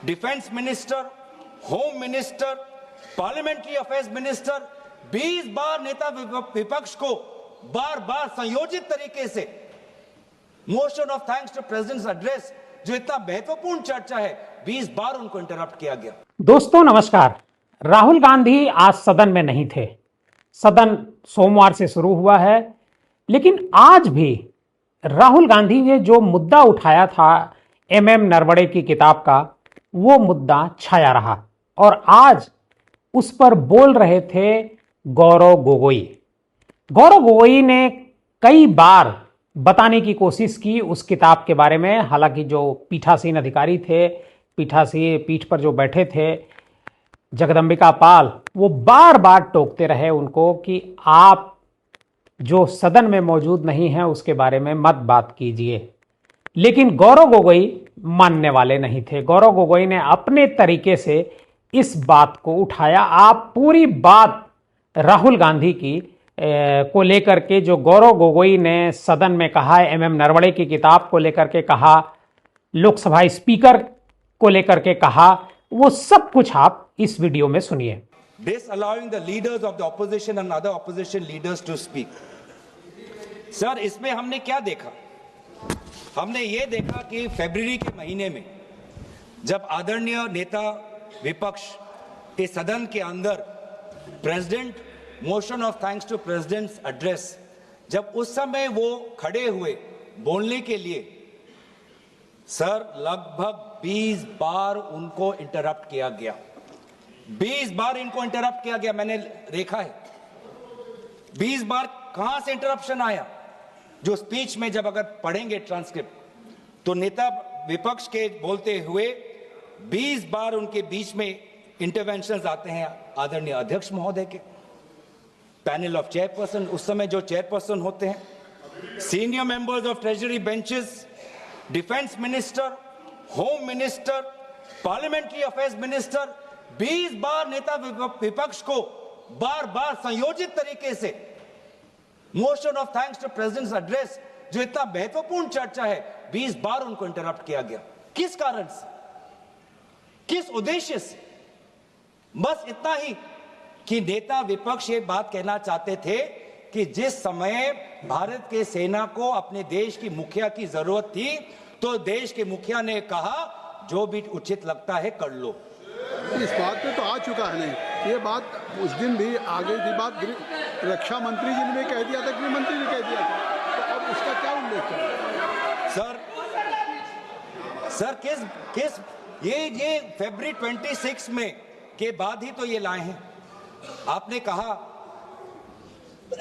Defence minister, home minister, parliamentary affairs minister 20 बार नेता विपक्ष को बार बार संयोजित तरीके से motion of thanks to president's address, जो इतना महत्वपूर्ण चर्चा है, 20 बार उनको इंटरप्ट किया गया। दोस्तों नमस्कार। राहुल गांधी आज सदन में नहीं थे। सदन सोमवार से शुरू हुआ है, लेकिन आज भी राहुल गांधी ने जो मुद्दा उठाया था एमएम नरवणे की किताब का, वो मुद्दा छाया रहा और आज उस पर बोल रहे थे गौरव गोगोई। गौरव गोगोई ने कई बार बताने की कोशिश की उस किताब के बारे में। हालांकि जो पीठासीन अधिकारी थे, पीठ पर जो बैठे थे जगदंबिका पाल, वो बार बार टोकते रहे उनको कि आप जो सदन में मौजूद नहीं हैं उसके बारे में मत बात कीजिए। लेकिन गौरव गोगोई मानने वाले नहीं थे। गौरव गोगोई ने अपने तरीके से इस बात को उठाया। आप पूरी बात राहुल गांधी की को लेकर के, जो गौरव गोगोई ने सदन में कहा, एमएम नरवणे की किताब को लेकर के कहा, लोकसभा स्पीकर को लेकर के कहा, वो सब कुछ आप इस वीडियो में सुनिए। Disallowing the leaders of the opposition and other opposition leaders to speak. Sir, इसमें हमने क्या देखा? हमने ये देखा कि फरवरी के महीने में जब आदरणीय नेता विपक्ष के सदन के अंदर president motion of thanks to president's address, जब उस समय वो खड़े हुए बोलने के लिए, सर लगभग 20 बार उनको इंटरप्ट किया गया। 20 बार इनको इंटरप्ट किया गया, मैंने देखा है। 20 बार कहां से इंटरप्शन आया? जो स्पीच में जब अगर पढ़ेंगे ट्रांसक्रिप्ट तो नेता विपक्ष के बोलते हुए 20 बार उनके बीच में इंटरवेंशंस आते हैं आदरणीय अध्यक्ष महोदय के, पैनल ऑफ चेयरपर्सन, उस समय जो चेयरपर्सन होते हैं, senior members of treasury benches, defence minister, home minister, parliamentary affairs minister, 20 बार नेता विपक्ष को बार बार संयोजित तरीके से motion of thanks to president's address, जो इतना महत्वपूर्ण चर्चा है, 20 बार उनको इंटरप्ट किया गया। किस कारण से, किस उद्देश्य से? बस इतना ही कि नेता विपक्ष ये बात कहना चाहते थे कि जिस समय भारत के सेना को अपने देश की मुखिया की जरूरत थी, तो देश के मुखिया ने कहा जो भी उचित लगता है कर लो। इस बात पे तो आ चुका है नहीं, ये बात उस दिन भी आ गई थी। बात रक्षा मंत्री जी ने भी कह दिया था, गृह मंत्री ने कह दिया था, तो अब उसका क्या उल्लेख है? सर किस ये फरवरी 26 में के बाद ही तो ये लाए हैं। आपने कहा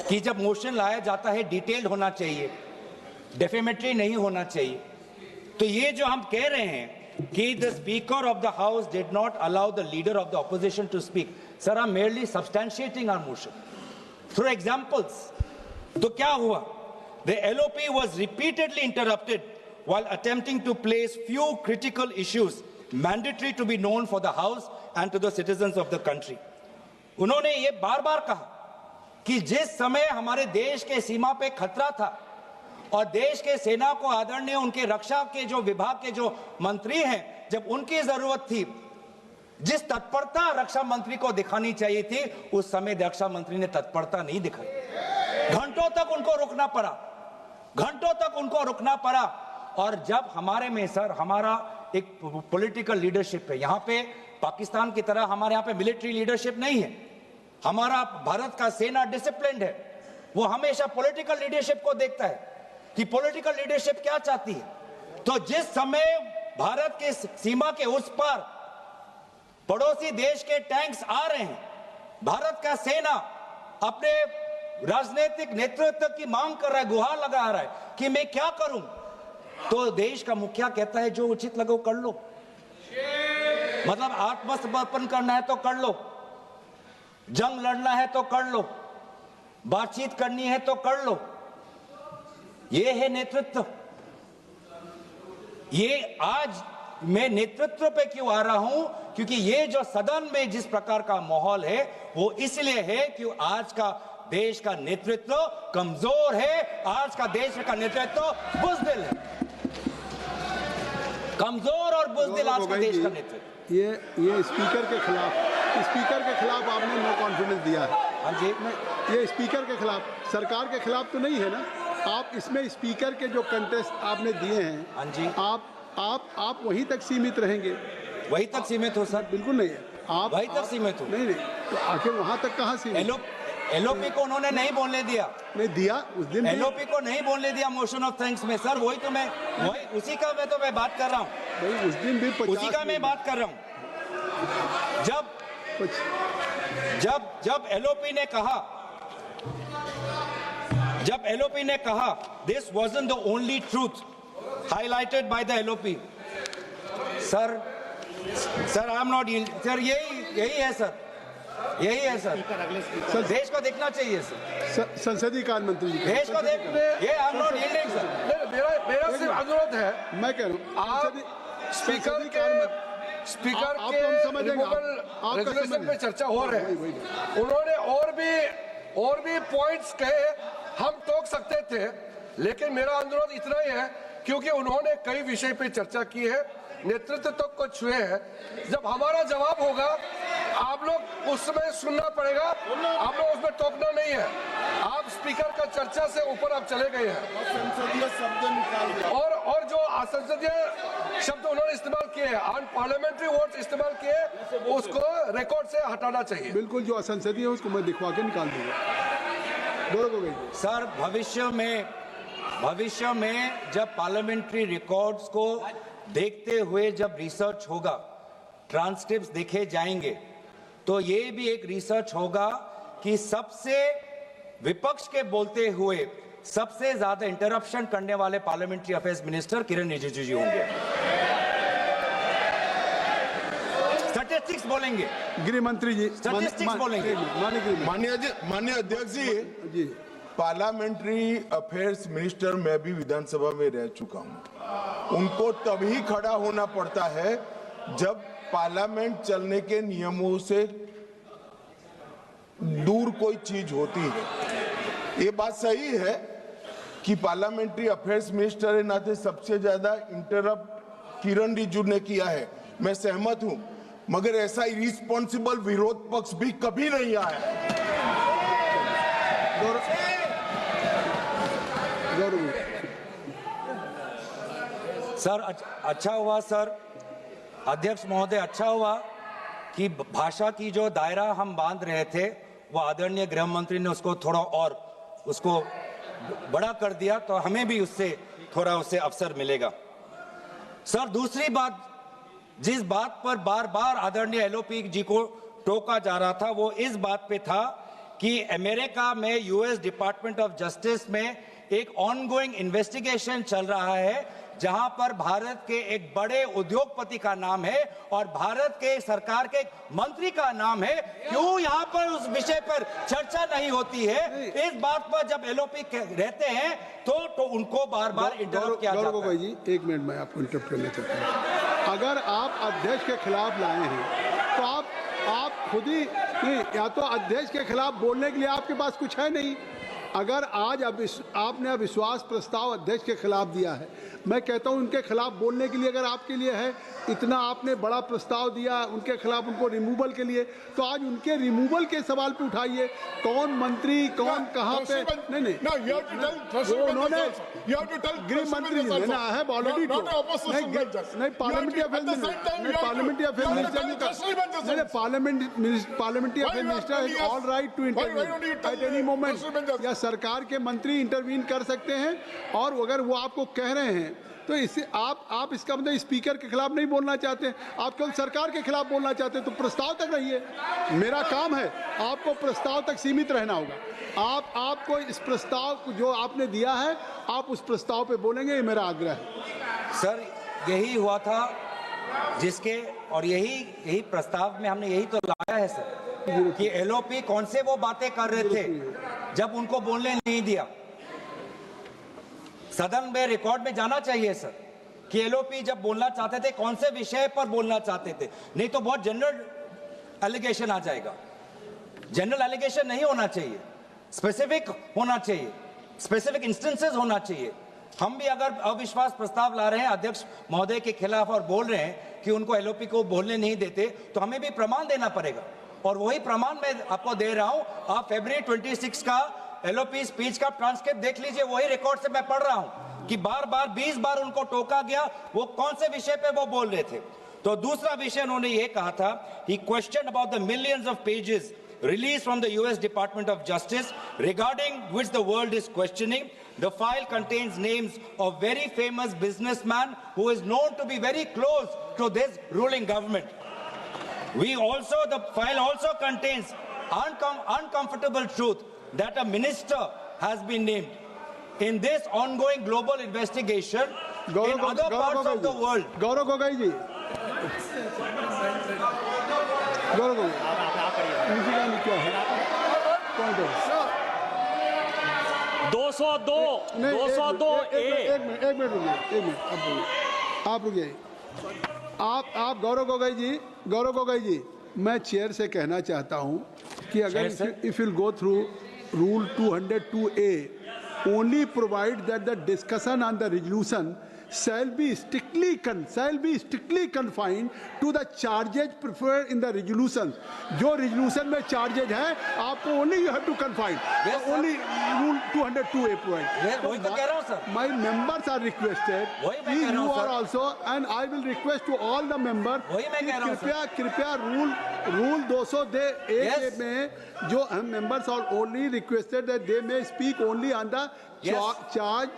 कि जब मोशन लाया जाता है डिटेल्ड होना चाहिए, डेफेमेटरी नहीं होना चाहिए। तो ये जो हम कह रहे हैं कि the speaker of the house did not allow the leader of the opposition to speak, sir, I'm merely substantiating our motion through examples. तो क्या हुआ? The LOP was repeatedly interrupted while attempting to place few critical issues mandatory to be known for the house and to the citizens of the country. उन्होंने ये बार बार कहा कि जिस समय हमारे देश के सीमा पे खतरा था और देश के सेना को आदरणीय उनके रक्षा के जो विभाग के जो मंत्री हैं, जब उनकी जरूरत थी, जिस तत्परता रक्षा मंत्री को दिखानी चाहिए थी, उस समय रक्षा मंत्री ने तत्परता नहीं दिखाई। घंटों तक उनको रुकना पड़ा। और जब हमारे में सर, हमारा एक पॉलिटिकल लीडरशिप है, यहाँ पे पाकिस्तान की तरह हमारे यहाँ पे मिलिट्री लीडरशिप नहीं है। हमारा भारत का सेना डिसिप्लिन्ड है, वो हमेशा पॉलिटिकल लीडरशिप को देखता है कि पॉलिटिकल लीडरशिप क्या चाहती है। तो जिस समय भारत के सीमा के उस पार पड़ोसी देश के टैंक्स आ रहे हैं, भारत का सेना अपने राजनीतिक नेतृत्व की मांग कर रहा है, गुहार लगा रहा है कि मैं क्या करूं, तो देश का मुखिया कहता है जो उचित लगे कर लो। मतलब आत्मसमर्पण करना है तो कर लो, जंग लड़ना है तो कर लो, बातचीत करनी है तो कर लो। ये है नेतृत्व। ये आज मैं नेतृत्व पे क्यों आ रहा हूं? क्योंकि ये जो सदन में जिस प्रकार का माहौल है वो इसलिए है कि आज का देश का नेतृत्व कमजोर है, आज का देश का नेतृत्व बुज़दिल है। कमजोर और बुजदिल आज का गोगोई देश जी, का नेतृत्व। ये स्पीकर के खिलाफ आपने नो कॉन्फिडेंस दिया है। हाँ जी, नहीं, ये स्पीकर के खिलाफ, सरकार के खिलाफ तो नहीं है ना। आप इसमें स्पीकर के जो कंटेस्ट आपने दिए हैं, हाँ जी, आप वहीं तक सीमित रहेंगे? वही तक सीमित हो सर, बिल्कुल नहीं है। आप वहीं तक सीमित हो। नहीं, तो आखिर वहां तक कहाँ सीमित? एलओपी को उन्होंने नहीं बोलने दिया, नहीं दिया उस दिन भी। एलओपी को नहीं बोलने दिया मोशन ऑफ थैंक्स में सर। वही उसी का मैं बात कर रहा हूँ, भाई उस दिन भी 50 उसी का मैं बात कर रहा हूँ। जब एलओपी ने कहा this wasn't the only truth highlighted by the LOP, sir I am not, sir यही है सर, यही है सर। देश को देखना चाहिए सर, संसदीय कार्य मंत्री जी, देश को देख, ये I am not yielding sir. मेरा सिर्फ अनुरोध है, मैं कह रहा हूँ आप स्पीकर के रेजोल्यूशन पे चर्चा हो रहे हैं। उन्होंने और भी पॉइंट्स कहे, हम टोक सकते थे, लेकिन मेरा अनुरोध इतना ही है, क्योंकि उन्होंने कई विषय पे चर्चा की है, नेतृत्व तक को छुए हैं। जब हमारा जवाब होगा, आप लोग उस समय सुनना पड़ेगा, आप लोग उसमें टोकना नहीं है। आप स्पीकर का चर्चा से ऊपर आप चले गए हैं, संसदीय शब्द निकाल और जो असंसदीय शब्द उन्होंने इस्तेमाल किए हैं, अनपार्लियामेंट्री वर्ड्स इस्तेमाल किए, उसको रिकॉर्ड से हटाना चाहिए। बिल्कुल, जो असंसदीय है उसको मैं दिखवा के निकाल दूंगा। बोलो गोगोई जी। सर भविष्य में जब पार्लियामेंट्री रिकॉर्ड्स को देखते हुए जब रिसर्च होगा, ट्रांसक्रिप्ट्स देखे जाएंगे, तो ये भी एक रिसर्च होगा कि सबसे विपक्ष के बोलते हुए सबसे ज्यादा इंटरप्शन करने वाले पार्लियामेंट्री अफेयर्स मिनिस्टर किरण रिजिजू जी होंगे। स्टैटिस्टिक्स बोलेंगे, गृह मंत्री जी स्टैटिस्टिक्स बोलेंगे। माननीय अध्यक्ष जी, पार्लियामेंट्री अफेयर्स मिनिस्टर मैं भी विधानसभा में रह चुका हूं। उनको तभी खड़ा होना पड़ता है जब पार्लियामेंट चलने के नियमों से दूर कोई चीज होती है। ये बात सही है कि पार्लियामेंट्री अफेयर्स मिनिस्टर के नाते सबसे ज्यादा इंटरप्ट किरण रिजिजू ने किया है, मैं सहमत हूं, मगर ऐसा इरिस्पॉन्सिबल विरोध पक्ष भी कभी नहीं आया। सर अच्छा हुआ सर, अध्यक्ष महोदय, अच्छा हुआ कि भाषा की जो दायरा हम बांध रहे थे, वो आदरणीय गृह मंत्री ने उसको थोड़ा और उसको बड़ा कर दिया, तो हमें भी उससे थोड़ा उससे अवसर मिलेगा। सर दूसरी बात, जिस बात पर बार बार आदरणीय एलओपी जी को टोका जा रहा था, वो इस बात पे था कि अमेरिका में यूएस डिपार्टमेंट ऑफ जस्टिस में एक ऑनगोइंग इन्वेस्टिगेशन चल रहा है, जहां पर भारत के एक बड़े उद्योगपति का नाम है और भारत के सरकार के एक मंत्री का नाम है। क्यों यहां पर उस विषय पर चर्चा नहीं होती है? इस बात पर जब एलओपी रहते हैं तो उनको बार बार इंटरप्ट किया जाता है। जी एक मिनट, मैं आपको इंटरप्ट करना चाहता हूं। अगर आप अध्यक्ष के खिलाफ लाए हैं तो आप खुद ही नहीं, या तो अध्यक्ष के खिलाफ बोलने के लिए आपके पास कुछ है नहीं। अगर आज आपने अविश्वास प्रस्ताव अध्यक्ष के खिलाफ दिया है, मैं कहता हूं उनके खिलाफ बोलने के लिए अगर आपके लिए है, इतना आपने बड़ा प्रस्ताव दिया उनके खिलाफ, उनको रिमूवल के लिए, तो आज उनके रिमूवल के सवाल पे उठाइए। कौन मंत्री कौन कहां पे, नहीं उन्होंने गृह मंत्री जी ने आई हैव ऑलरेडी नहीं parliamentary affairs minister is all right to intervene at any moment, या सरकार के मंत्री इंटरवीन कर सकते हैं। और अगर वो आपको कह रहे हैं तो इससे आप इसका मतलब स्पीकर के खिलाफ नहीं बोलना चाहते, आप केवल सरकार के खिलाफ बोलना चाहते हैं, तो प्रस्ताव तक रहिए। मेरा काम है, आपको प्रस्ताव तक सीमित रहना होगा। आपको इस प्रस्ताव जो आपने दिया है, आप उस प्रस्ताव पे बोलेंगे, ये मेरा आग्रह है। सर यही हुआ था जिसके, और यही प्रस्ताव में हमने यही तो लाया है सर, कि एलओपी कौन से वो बातें कर रहे थे जब उनको बोलने नहीं दिया। सदन में रिकॉर्ड में जाना चाहिए सर कि एलओपी जब बोलना चाहते थे कौन से विषय पर बोलना चाहते थे, नहीं तो बहुत जनरल एलिगेशन आ जाएगा। जनरल एलिगेशन नहीं होना चाहिए, स्पेसिफिक होना चाहिए, स्पेसिफिक इंस्टेंसेस होना चाहिए हम भी अगर अविश्वास प्रस्ताव ला रहे हैं अध्यक्ष महोदय के खिलाफ और बोल रहे हैं कि उनको एलओपी को बोलने नहीं देते, तो हमें भी प्रमाण देना पड़ेगा, और वही प्रमाण मैं आपको दे रहा हूं। आप फरवरी 26 का एलओपी स्पीच का ट्रांसक्रिप्ट देख लीजिए, वही रिकॉर्ड से मैं पढ़ रहा हूं कि बार बार 20 बार उनको टोका गया, वो कौन से विषय पे वो बोल रहे थे। तो दूसरा विषय उन्होंने ये कहा था, he question about the millions of pages released from the US Department of Justice, regarding which the world is questioning. The file contains names of very famous businessman who is known to be very close to this ruling government. The file also contains uncomfortable truth that a minister has been named. In this ongoing global investigation in other parts of the world. Gaurav Gogoi जी, गौरव गोगोई, इनकी गानी क्या है? कौन है? 202 एक minute रुकिए, आप रुकिए। आप गौरव गोगोई जी, मैं चेयर से कहना चाहता हूं कि अगर if will go through rule 202A, only provide that the discussion on the resolution shall be strictly confined to the charges preferred in the resolution. जो resolution में charges है, आपको only you have to confine. Only rule 202A provide. वही तो कह रहा हूँ sir. My members are requested. You are also, and I will request to all the members. वही मैं कह रहा हूँ सर। कृपया रूल 202A में जो हम members are only requested that they may speak only on the charge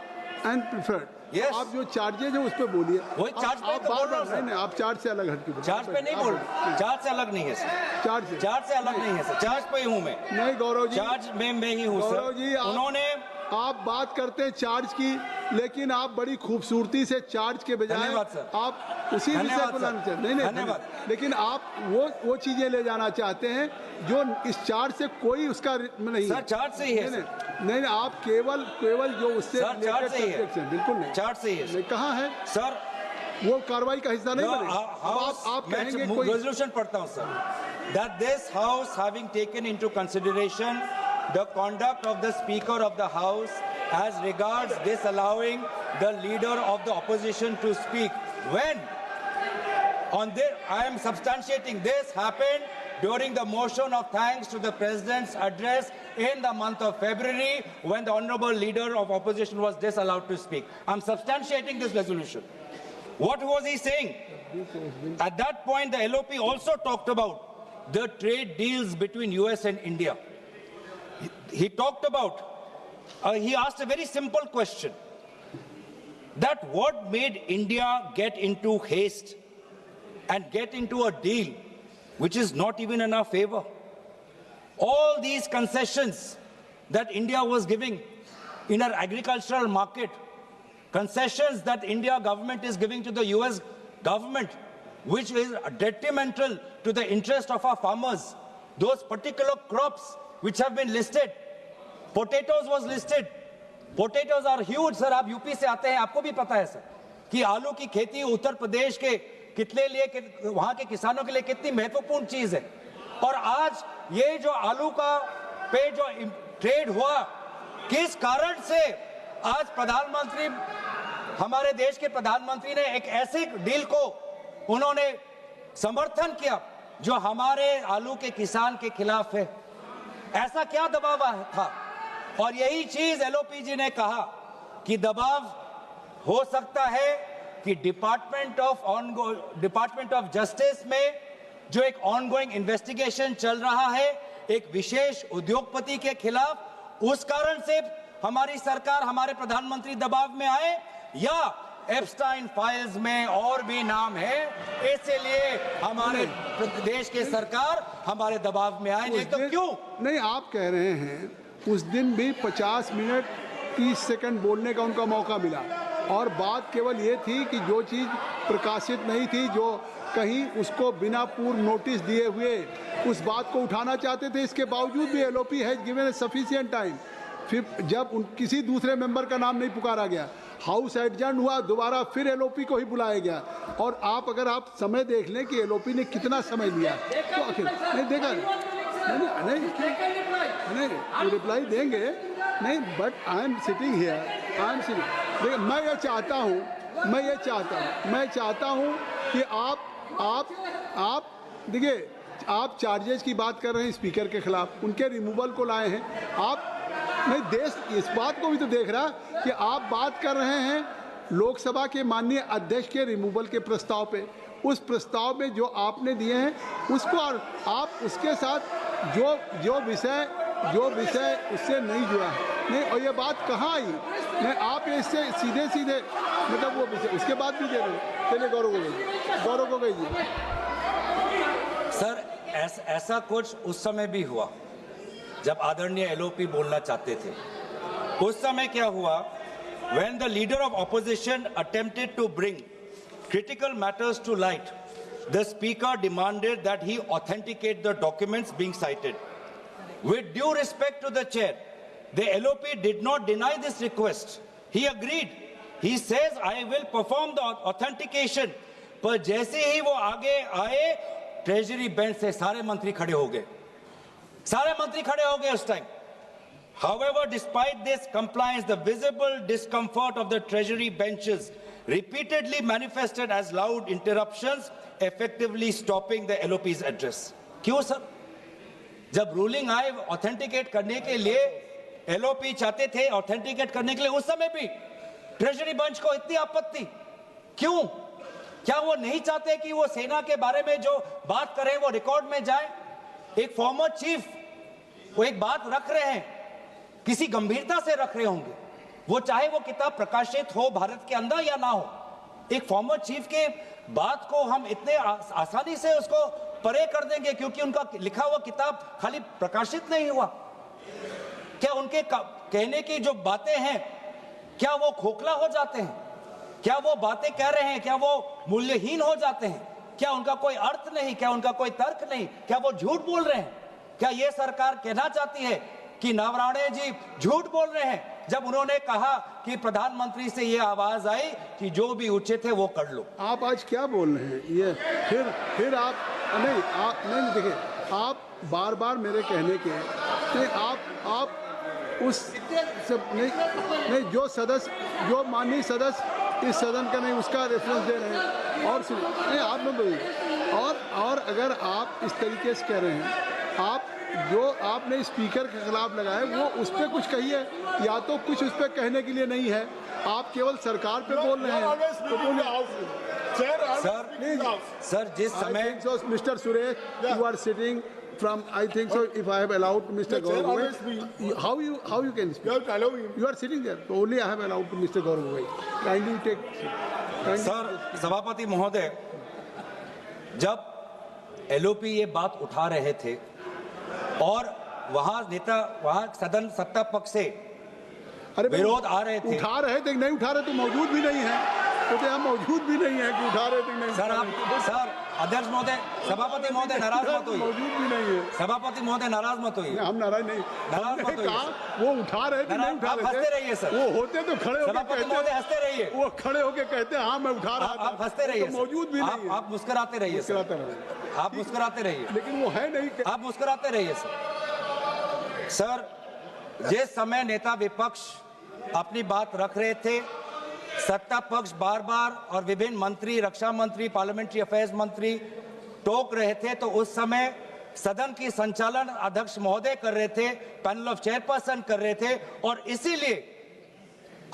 and preferred. Yes. आप जो चार्जेज है उस पे बोलिए। वही चार्ज पे तो बोल रहा हूं सर। नहीं, आप चार्ज से अलग हटके बोलिए। चार्ज पे नहीं बोल रहा, चार्ज से अलग नहीं है सर। चार्ज से अलग नहीं है सर, चार्ज पे ही हूं मैं। नहीं गौरव जी, चार्ज में मैं ही हूं सर। गौरव जी, उन्होंने आप बात करते हैं चार्ज की, लेकिन आप बड़ी खूबसूरती से चार्ज के बजाय आप उसी विषय को लाना चाहते हैं। नहीं, लेकिन आप वो चीजें ले जाना चाहते हैं जो इस चार्ज से कोई उसका नहीं सर, चार्ज से ही है। नहीं, आप केवल जो उससे चार्ज से ही है, बिल्कुल नहीं, चार्ज से ही है। कहाँ है सर? वो कार्रवाई का हिस्सा नहीं बने। आप कहेंगे कोई रेजोल्यूशन पढ़ता हूं sir, that this house having taken into consideration the conduct of the Speaker of the House as regards disallowing the leader of the opposition to speak. When on this, I am substantiating this happened during the motion of thanks to the President's address in the month of February, when the Honorable Leader of Opposition was disallowed to speak. I am substantiating this resolution. What was he saying? At that point, the LOP also talked about the trade deals between US and India. He talked about, he asked a very simple question, that what made India get into haste and get into a deal which is not even in our favor? All these concessions that India was giving in our agricultural market, concessions that India government is giving to the US government, which is detrimental to the interest of our farmers, those particular crops which have been listed. Potatoes was listed. Potatoes are huge, sir. आप UP से आते हैं, आपको भी पता है sir कि आलू की खेती उत्तर प्रदेश के कितने लिए, वहां के किसानों के लिए कितनी महत्वपूर्ण चीज है। और आज ये जो आलू का पे जो ट्रेड हुआ, किस कारण से आज प्रधानमंत्री, हमारे देश के प्रधानमंत्री ने एक ऐसे डील को उन्होंने समर्थन किया जो हमारे आलू के किसान के खिलाफ है? ऐसा क्या दबाव था? और यही चीज एलओपी जी ने कहा कि दबाव हो सकता है कि डिपार्टमेंट ऑफ जस्टिस में जो एक ऑनगोइंग इन्वेस्टिगेशन चल रहा है एक विशेष उद्योगपति के खिलाफ, उस कारण से हमारी सरकार, हमारे प्रधानमंत्री दबाव में आए, या एप्स्टाइन फाइल्स में और भी नाम है, इसलिए हमारे देश की सरकार हमारे दबाव में आए। नहीं तो क्यों? नहीं, आप कह रहे हैं उस दिन भी 50 मिनट 30 सेकंड बोलने का उनका मौका मिला, और बात केवल ये थी कि जो चीज़ प्रकाशित नहीं थी, जो कहीं उसको बिना पूर्व नोटिस दिए हुए उस बात को उठाना चाहते थे, इसके बावजूद भी LOP has given A sufficient time. फिर जब किसी दूसरे मेंबर का नाम नहीं पुकारा गया, हाउस एडजर्न हुआ, दोबारा फिर एलओपी को ही बुलाया गया। और अगर आप समय देख लें कि एलओपी ने कितना समय लिया, तो आखिर नहीं देखा, नहीं रिप्लाई देंगे नहीं, but I am sitting here, देखिए मैं ये चाहता हूँ कि आप देखिए, आप चार्जेस की बात कर रहे हैं स्पीकर के खिलाफ, उनके रिमूवल को लाए हैं आप। नहीं, देश इस बात को भी तो देख रहा कि आप बात कर रहे हैं लोकसभा के माननीय अध्यक्ष के रिमूवल के प्रस्ताव पे। उस प्रस्ताव में जो आपने दिए हैं उसको, और आप उसके साथ जो विषय उससे नहीं जुड़ा है, नहीं, और ये बात कहाँ आई? नहीं, आप इससे सीधे मतलब वो विषय उसके बाद भी दे रहे हैं। चलिए गौरव गोगोई जी। सर ऐसा कुछ उस समय भी हुआ जब आदरणीय एलओपी बोलना चाहते थे। उस समय क्या हुआ? When the leader of opposition attempted to bring critical matters to light, the speaker demanded that he authenticate the documents being cited. With due respect to the chair, the LOP did not deny this request. He agreed. He says, I will perform the authentication. पर जैसे ही वो आगे आए, treasury bench से सारे मंत्री खड़े हो गए। उस time. However, despite this compliance, the visible discomfort of the treasury benches repeatedly manifested as loud interruptions, effectively stopping the LOP's address. क्यों सर? जब रूलिंग आए ऑथेंटिकेट करने के लिए, एलओपी चाहते थे ऑथेंटिकेट करने के लिए, उस समय भी ट्रेजरी बेंच को इतनी आपत्ति क्यों? क्या वो नहीं चाहते कि वो सेना के बारे में जो बात करें वो रिकॉर्ड में जाए? एक फॉर्मर चीफ वो एक बात रख रहे हैं, किसी गंभीरता से रख रहे होंगे, वो चाहे वो किताब प्रकाशित हो भारत के अंदर या ना हो। एक फॉर्मर चीफ के बात को हम इतने आसानी से उसको परे कर देंगे क्योंकि उनका लिखा हुआ किताब खाली प्रकाशित नहीं हुआ? क्या उनके कहने की जो बातें हैं, क्या वो खोखला हो जाते हैं? क्या वो बातें कह रहे हैं, क्या वो मूल्यहीन हो जाते हैं? क्या उनका कोई अर्थ नहीं? क्या उनका कोई तर्क नहीं? क्या वो झूठ बोल रहे हैं? क्या ये सरकार कहना चाहती है कि नवराणे जी झूठ बोल रहे हैं जब उन्होंने कहा कि प्रधानमंत्री से ये आवाज आई कि जो भी उचित है वो कर लो? आप आज क्या बोल रहे हैं? ये फिर आप नहीं देखिए, आप बार मेरे कहने के नहीं, आप उस सब नहीं जो सदस्य, जो माननीय सदस्य इस सदन का नहीं, उसका रेफरेंस दे रहे हैं। और सुनिए, नहीं आप न बोलिए। और अगर आप इस तरीके से कह रहे हैं, आप जो आपने स्पीकर के खिलाफ लगाए वो उस पर कुछ कहिए, या तो कुछ उस पर कहने के लिए नहीं है, आप केवल सरकार पे बोल रहे हैं तो सर जिस समय mister Suresh, you are sitting from, I think so, if I have allowed to Mr. Gaurav, how you can speak? You are sitting there, so only I have allowed to Mr. Gaurav. Kindly take. Sir सभापति महोदय, जब LOP ये बात उठा रहे थे और वहाँ सदन सत्ता पक्ष से विरोध आ रहे थे, उठा रहे थे नहीं उठा रहे तो मौजूद भी नहीं है, तो हम मौजूद भी नहीं है कि उठा रहे थे नहीं। सर अध्यक्ष महोदय, सभापति महोदय नाराज मत होइए। मौजूद भी नहीं है। सभापति महोदय नाराज मत होइए। हम नाराज नहीं, नाराज मत होइए। वो उठा रहे थे नहीं उठा रहे थे। हंसते रहिए सर। वो होते तो खड़े होकर सभापति महोदय हंसते रहिए। वो खड़े होकर कहते हाँ मैं उठा रहा था। आप हंसते रहिए। मौजूद भी नहीं। आप मुस्कुराते रहिए। आप मुस्कुराते रहिए। लेकिन वो है नहीं। आप मुस्कुराते रहिए सर। जिस समय नेता विपक्ष अपनी बात रख रहे थे, सत्ता पक्ष बार और विभिन्न मंत्री, रक्षा मंत्री, पार्लियामेंट्री अफेयर्स मंत्री टोक रहे थे, तो उस समय सदन की संचालन अध्यक्ष महोदय कर रहे थे, पैनल ऑफ चेयरपर्सन कर रहे थे। और इसीलिए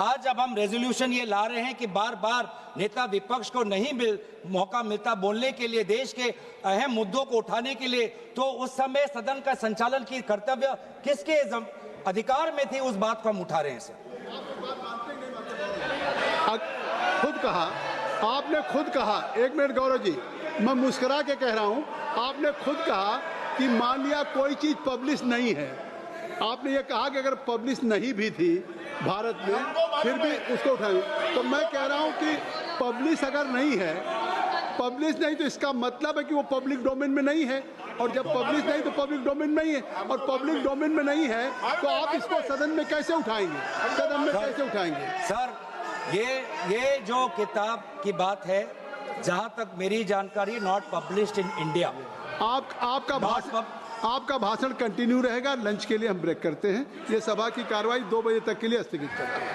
आज जब हम रेजोल्यूशन ये ला रहे हैं कि बार नेता विपक्ष को नहीं मौका मिलता बोलने के लिए, देश के अहम मुद्दों को उठाने के लिए, तो उस समय सदन का संचालन की कर्तव्य किसके अधिकार में थी, उस बात को हम उठा रहे हैं सर। आपने खुद कहा, एक मिनट गौरव जी, मैं मुस्कुरा के कह रहा हूं, आपने खुद कहा कि मान लिया कोई चीज पब्लिश नहीं है, आपने ये कहा कि अगर पब्लिश नहीं भी थी भारत में फिर भी उसको उठाएंगे। तो मैं कह रहा हूं कि पब्लिश अगर नहीं है, पब्लिश नहीं तो इसका मतलब है कि वो पब्लिक डोमेन में नहीं है, और जब पब्लिश नहीं तो पब्लिक डोमेन में नहीं है, और पब्लिक डोमेन में नहीं है तो आप इसको सदन में कैसे उठाएंगे? सदन में कैसे उठाएंगे? सर ये जो किताब की बात है, जहां तक मेरी जानकारी, नॉट पब्लिश्ड इन इंडिया। आपका भाषण कंटिन्यू रहेगा। लंच के लिए हम ब्रेक करते हैं। ये सभा की कार्रवाई 2 बजे तक के लिए स्थगित करते हैं।